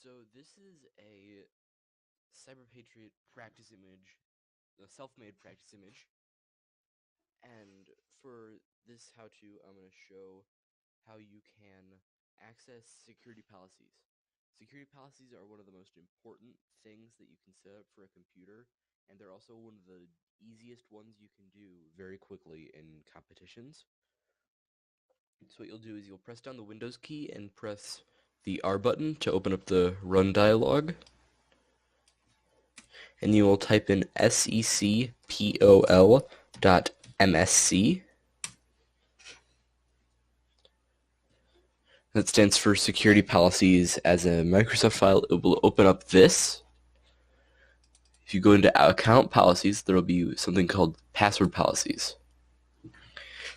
So this is a CyberPatriot practice image, a self-made practice image. And for this how-to, I'm going to show how you can access security policies. Security policies are one of the most important things that you can set up for a computer, and they're also one of the easiest ones you can do very quickly in competitions. So what you'll do is you'll press down the Windows key and press the R button to open up the Run dialog. And you will type in secpol.msc. That stands for Security Policies. As a Microsoft file, it will open up this. If you go into Account Policies, there will be something called Password Policies.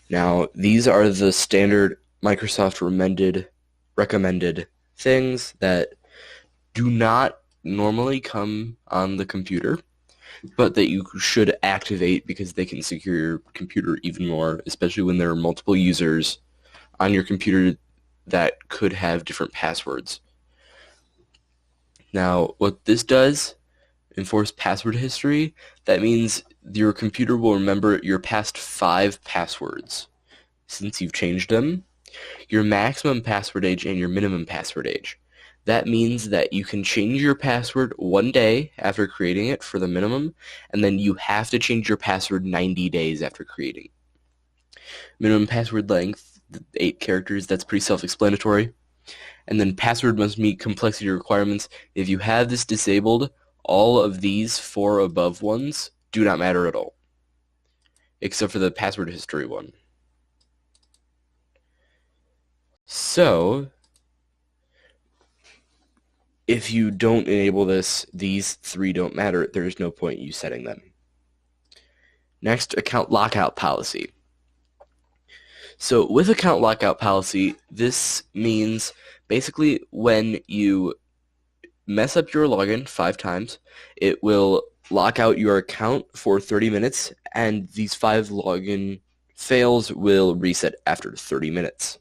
Now, these are the standard Microsoft recommended things that do not normally come on the computer, but that you should activate because they can secure your computer even more, especially when there are multiple users on your computer that could have different passwords. Now, what this does, enforce password history, that means your computer will remember your past 5 passwords since you've changed them, your maximum password age and your minimum password age. That means that you can change your password one day after creating it for the minimum, and then you have to change your password 90 days after creating. Minimum password length, 8 characters, that's pretty self-explanatory. And then password must meet complexity requirements. If you have this disabled, all of these 4 above ones do not matter at all, except for the password history one. So, if you don't enable this, these 3 don't matter. There's no point in you setting them. Next, account lockout policy. So with account lockout policy, this means basically when you mess up your login 5 times, it will lock out your account for 30 minutes, and these 5 login fails will reset after 30 minutes.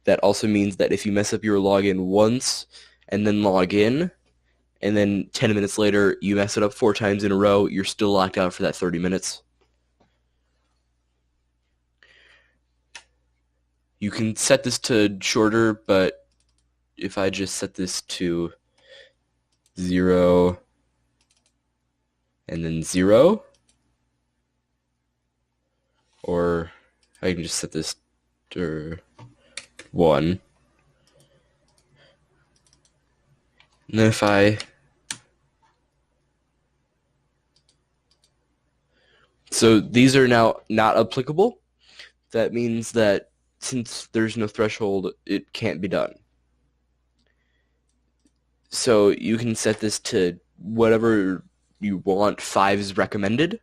That also means that if you mess up your login once and then log in, and then 10 minutes later you mess it up 4 times in a row, you're still locked out for that 30 minutes. You can set this to shorter, but if I just set this to 0 and then 0, or I can just set this to 1. And then if so these are now not applicable. That means that since there's no threshold, it can't be done. So you can set this to whatever you want. 5 is recommended.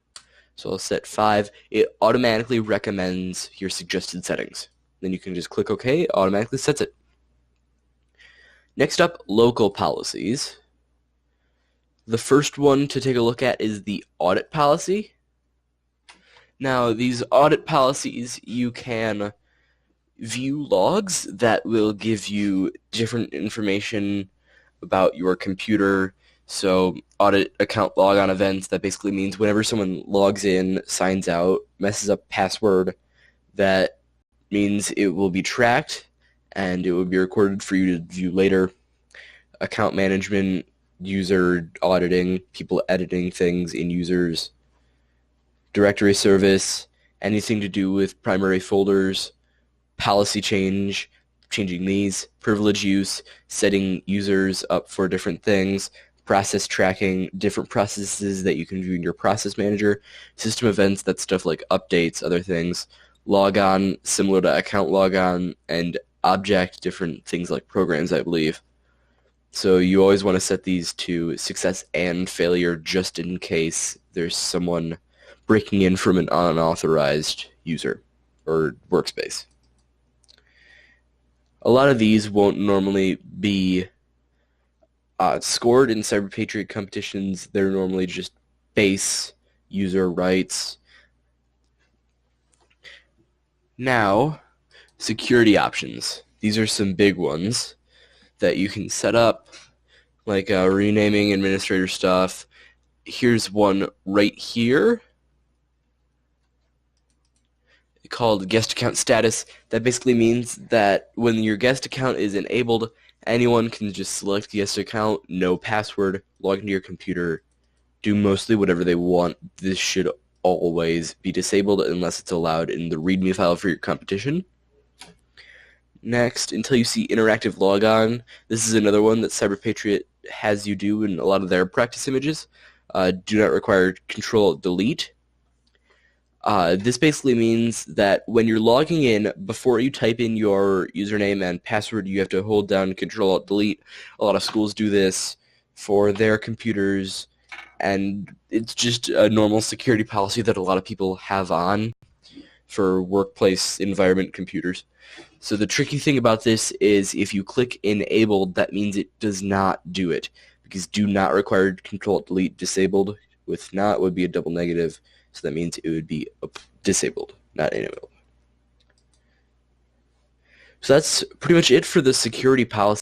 So I'll set 5. It automatically recommends your suggested settings. Then you can just click OK, it automatically sets it. Next up, local policies. The first one to take a look at is the audit policy. Now, these audit policies, you can view logs that will give you different information about your computer. So audit account logon events, that basically means whenever someone logs in, signs out, messes up password, that means it will be tracked and it will be recorded for you to view later. Account management, user auditing, people editing things in users, directory service, anything to do with primary folders, policy changing these, privilege use, setting users up for different things, process tracking, different processes that you can view in your process manager, system events, that's stuff like updates, other things, logon, similar to account logon, and object, different things like programs, I believe. So you always want to set these to success and failure just in case there's someone breaking in from an unauthorized user or workspace. A lot of these won't normally be scored in CyberPatriot competitions. They're normally just base user rights. Now, security options. These are some big ones that you can set up like renaming administrator stuff. Here's one right here called guest account status. That basically means that when your guest account is enabled, anyone can just select guest account, no password, log into your computer, do mostly whatever they want. This should always be disabled unless it's allowed in the README file for your competition. Next, until you see interactive logon, this is another one that CyberPatriot has you do in a lot of their practice images. Do not require Control-Delete. This basically means that when you're logging in, before you type in your username and password, you have to hold down Control-Delete. A lot of schools do this for their computers, and it's just a normal security policy that a lot of people have on for workplace environment computers. So the tricky thing about this is if you click enabled, that means it does not do it, because do not require Control-Delete disabled. With not would be a double negative, so that means it would be disabled, not enabled. So that's pretty much it for the security policy.